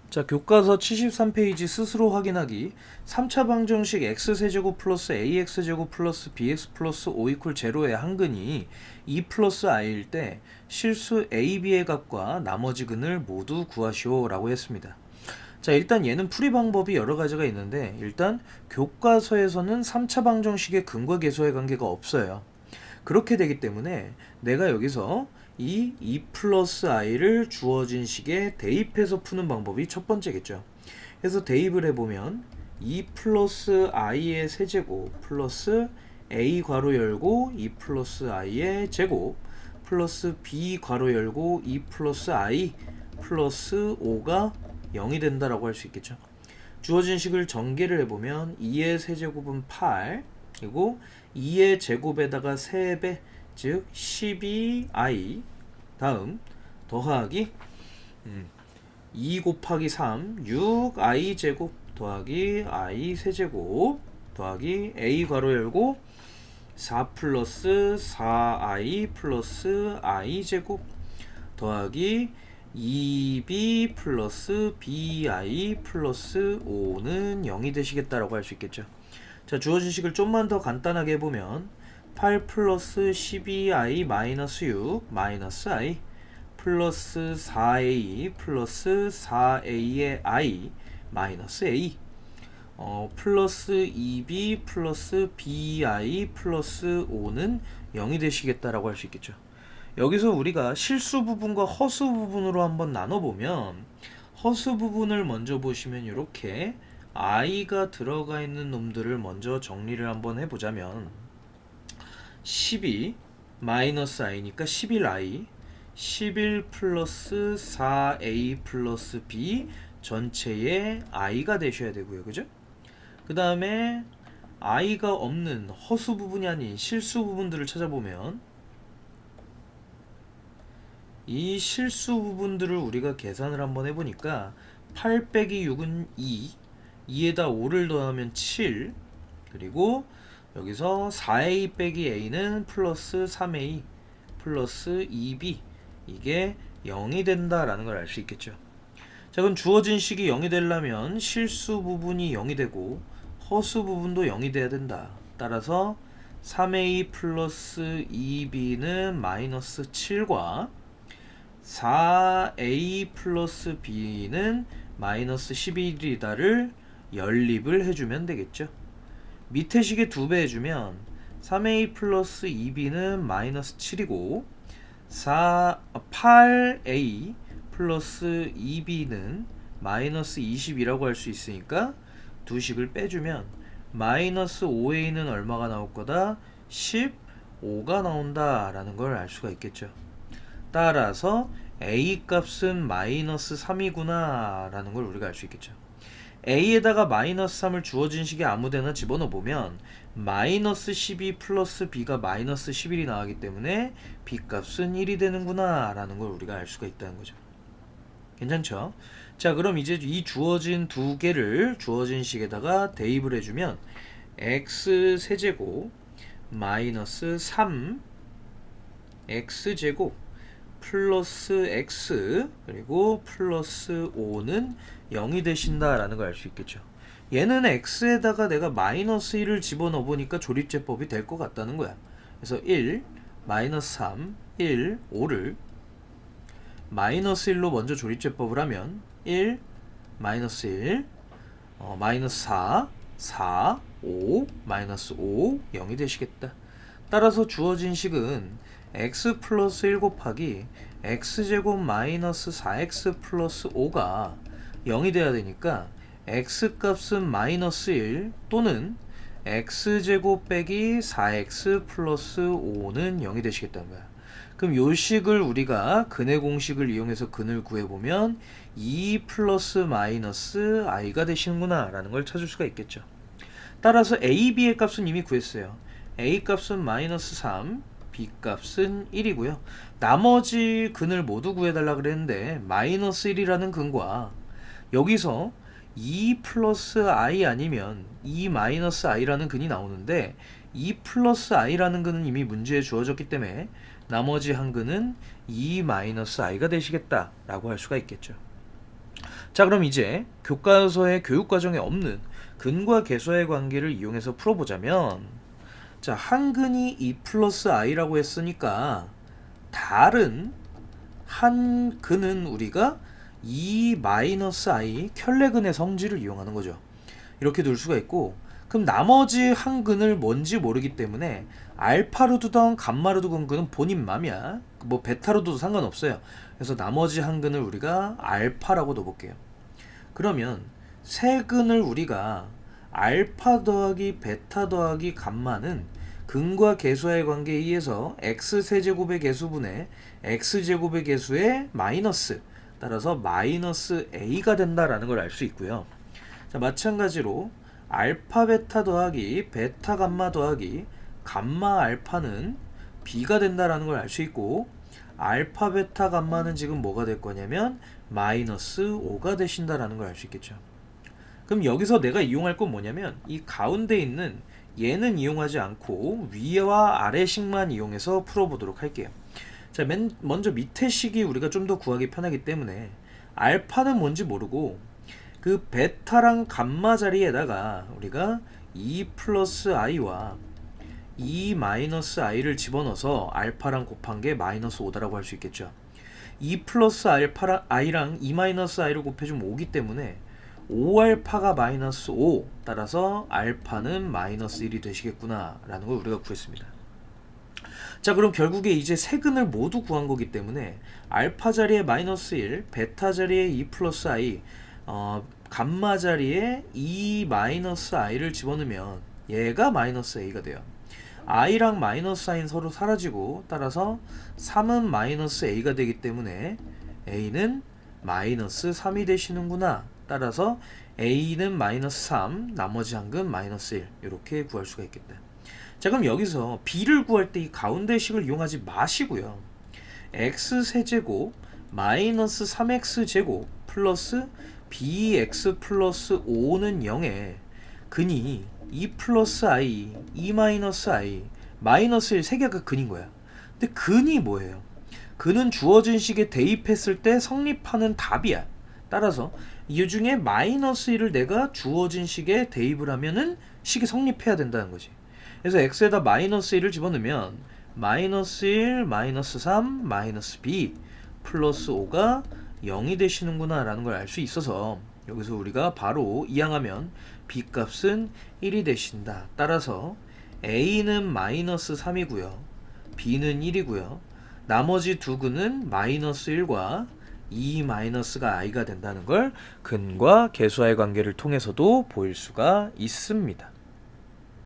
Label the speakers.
Speaker 1: 자, 교과서 73페이지 스스로 확인하기. 3차 방정식 x세제곱 플러스 ax제곱 플러스 bx 플러스 5 이퀄 제로의 한근이 2 플러스 i일 때 실수 a, b의 값과 나머지 근을 모두 구하시오 라고 했습니다. 자, 일단 얘는 풀이 방법이 여러 가지가 있는데, 일단 교과서에서는 3차 방정식의 근과 계수의 관계가 없어요. 그렇게 되기 때문에 내가 여기서 이 2 플러스 i를 주어진 식에 대입해서 푸는 방법이 첫 번째겠죠. 그래서 대입을 해보면 2 플러스 i의 세제곱 플러스 a 괄호 열고 2 플러스 i의 제곱 플러스 b 괄호 열고 2 플러스 i 플러스 5가 0이 된다라고 할 수 있겠죠. 주어진 식을 전개를 해보면 2의 세제곱은 8, 그리고 2의 제곱에다가 3배, 즉 12i 다음 더하기 2 곱하기 3, 6i 제곱 더하기 i 세제곱 더하기 a 괄호 열고 4 플러스 4i 플러스 i 제곱 더하기 2b 플러스 bi 플러스 5는 0이 되시겠다라고 할 수 있겠죠. 자, 주어진 식을 좀만 더 간단하게 해보면 8 플러스 12i 마이너스 6 마이너스 i 플러스 4a 플러스 4a의 i 마이너스 a 플러스 2b 플러스 bi 플러스 5는 0이 되시겠다라고 할 수 있겠죠. 여기서 우리가 실수 부분과 허수 부분으로 한번 나눠보면, 허수 부분을 먼저 보시면 이렇게 i가 들어가 있는 놈들을 먼저 정리를 한번 해보자면 12 마이너스 i니까 11i 11 플러스 4a 플러스 b 전체의 i가 되셔야 되고요. 그죠? 그 다음에 i가 없는 허수 부분이 아닌 실수 부분들을 찾아보면 이 실수 부분들을 우리가 계산을 한번 해보니까 8 빼기 6은 2, 2에다 5를 더하면 7, 그리고 여기서 4a 빼기 a는 플러스 3a 플러스 2b, 이게 0이 된다라는 걸 알 수 있겠죠. 자, 그럼 주어진 식이 0이 되려면 실수 부분이 0이 되고 허수 부분도 0이 돼야 된다. 따라서 3a 플러스 2b는 마이너스 7과 4a 플러스 b는 마이너스 11이다를 연립을 해주면 되겠죠. 밑에 식에 2배 해주면 3a 플러스 2b는 마이너스 7이고 8a 플러스 2b는 마이너스 20이라고 할 수 있으니까 두 식을 빼주면 마이너스 5a는 얼마가 나올 거다? 15가 나온다 라는 걸 알 수가 있겠죠. 따라서 a 값은 마이너스 3이구나 라는 걸 우리가 알 수 있겠죠. a에다가 마이너스 3을 주어진 식에 아무데나 집어넣어 보면 마이너스 12 플러스 b가 마이너스 11이 나오기 때문에 b 값은 1이 되는구나 라는 걸 우리가 알 수가 있다는 거죠. 괜찮죠? 자, 그럼 이제 이 주어진 두 개를 주어진 식에다가 대입을 해주면 x 세제곱 마이너스 3 x제곱 플러스 x 그리고 플러스 5는 0이 되신다라는 걸 알 수 있겠죠. 얘는 x에다가 내가 마이너스 1을 집어넣어 보니까 조립제법이 될 것 같다는 거야. 그래서 1, 마이너스 3, 1, 5를 마이너스 1로 먼저 조립제법을 하면 1, 마이너스 1, 마이너스 4, 4, 5, 마이너스 5, 0이 되시겠다. 따라서 주어진 식은 x 플러스 1 곱하기 x제곱 마이너스 4x 플러스 5가 0이 돼야 되니까 x 값은 마이너스 1 또는 x제곱 빼기 4x 플러스 5는 0이 되시겠다는 거야. 그럼 요 식을 우리가 근의 공식을 이용해서 근을 구해보면 2 플러스 마이너스 i가 되시는구나 라는 걸 찾을 수가 있겠죠. 따라서 a, b의 값은 이미 구했어요. a 값은 마이너스 3, b 값은 1이고요. 나머지 근을 모두 구해달라 그랬는데 마이너스 1이라는 근과 여기서 2 플러스 i 아니면 2 마이너스 i라는 근이 나오는데 2 플러스 i라는 근은 이미 문제에 주어졌기 때문에 나머지 한 근은 2 마이너스 i가 되시겠다 라고 할 수가 있겠죠. 자, 그럼 이제 교과서의 교육과정에 없는 근과 계수의 관계를 이용해서 풀어보자면, 자, 한 근이 2 플러스 i라고 했으니까 다른 한 근은 우리가 2 마이너스 i 켤레근의 성질을 이용하는 거죠. 이렇게 둘 수가 있고, 그럼 나머지 한 근을 뭔지 모르기 때문에 알파로 두던 감마로 두건 근은 본인 맘이야. 뭐 베타로 둬도 상관없어요. 그래서 나머지 한 근을 우리가 알파라고 넣어볼게요. 그러면 세 근을 우리가 알파 더하기 베타 더하기 감마는 근과 계수의 관계에 의해서 x세제곱의 계수분의 x제곱의 계수의 마이너스, 따라서 마이너스 a가 된다라는 걸 알 수 있고요. 자, 마찬가지로 알파 베타 더하기 베타 감마 더하기 감마 알파는 b가 된다라는 걸 알 수 있고, 알파 베타 감마는 지금 뭐가 될 거냐면 마이너스 5가 되신다라는 걸 알 수 있겠죠. 그럼 여기서 내가 이용할 건 뭐냐면 이 가운데 있는 얘는 이용하지 않고 위와 아래식만 이용해서 풀어보도록 할게요. 자, 먼저 밑에 식이 우리가 좀 더 구하기 편하기 때문에 알파는 뭔지 모르고 그 베타랑 감마 자리에다가 우리가 2 플러스 i와 2 마이너스 i를 집어넣어서 알파랑 곱한 게 마이너스 5다라고 할 수 있겠죠. 2 플러스 i랑 2 마이너스 i를 곱해주면 5기 때문에 5알파가 마이너스 5, 따라서 알파는 마이너스 1이 되시겠구나 라는 걸 우리가 구했습니다. 자, 그럼 결국에 이제 세 근을 모두 구한 거기 때문에 알파 자리에 마이너스 1, 베타 자리에 2 플러스 i, 감마 자리에 2 마이너스 i를 집어넣으면 얘가 마이너스 a가 돼요. i랑 마이너스 i는 서로 사라지고, 따라서 3은 마이너스 a가 되기 때문에 a는 마이너스 3이 되시는구나. 따라서 a는 마이너스 3, 나머지 한 근 마이너스 1, 이렇게 구할 수가 있겠다. 자, 그럼 여기서 b를 구할 때 이 가운데 식을 이용하지 마시고요. x세제곱 마이너스 3x제곱 플러스 bx 플러스 5는 0에 근이 2 플러스 i, 2 마이너스 i, 마이너스 1 세 개가 근인 거야. 근데 근이 뭐예요? 근은 주어진 식에 대입했을 때 성립하는 답이야. 따라서 이 중에 마이너스 1을 내가 주어진 식에 대입을 하면은 식이 성립해야 된다는 거지. 그래서 x에다 마이너스 1을 집어넣으면 마이너스 1, 마이너스 3, 마이너스 b 플러스 5가 0이 되시는구나 라는 걸 알 수 있어서 여기서 우리가 바로 이항하면 b 값은 1이 되신다. 따라서 a는 마이너스 3이고요. b는 1이고요. 나머지 두 근은 마이너스 1과 2 마이너스가 i가 된다는 걸 근과 계수와의 관계를 통해서도 보일 수가 있습니다.